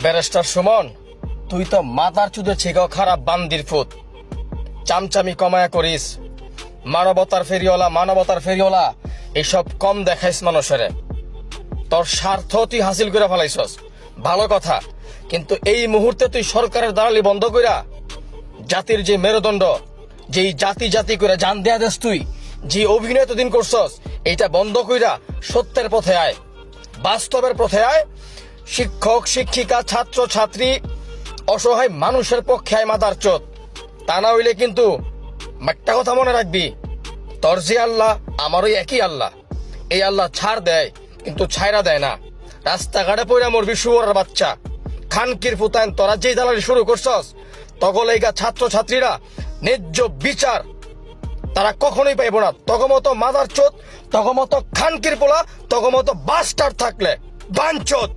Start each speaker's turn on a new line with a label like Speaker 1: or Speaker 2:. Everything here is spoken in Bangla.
Speaker 1: ব্যারিস্টার সুমন, তুই তো মাথার চুদে ছেগাও খারাপ বান্দির ফুত। চামচামি কমায়া করিস, মানবতার ফেরিওয়ালা এসব কম দেখাইস মানুষের। তোর স্বার্থ তুই হাসিল করে ফেলাইছস, ভালো কথা, কিন্তু এই মুহূর্তে তুই সরকারের দালালি বন্ধ কইরা জাতির যে মেরুদণ্ড, যেই জাতি জাতি করে জান দেয়া দেস, তুই যে অভিনয় এতদিন করছস, এইটা বন্ধ কইরা সত্যের পথে আয়, বাস্তবের পথে আয়। শিক্ষক শিক্ষিকা ছাত্র ছাত্রী অসহায় মানুষের পক্ষে আয় মাদার চোদ। তা না হইলে কিন্তু একটা কথা মনে রাখবি, তোর যে আল্লাহ আমারও একই আল্লাহ। এই আল্লাহ ছাড় দেয় কিন্তু ছাইরা দেয় না। রাস্তাঘাটে পয়রা মরবি শুয়োরের বাচ্চা। খানকির ফুতায়ন, তোরা যেই দালালি শুরু করছস, তখন এই ছাত্র ছাত্রীরা ন্যায্য বিচার তারা কখনোই পাইব না। তগমতো মাদার চোদ, তগমতো খানকির পোলা, তগমতো বাস্টার থাকলে বাঞ্চোদ।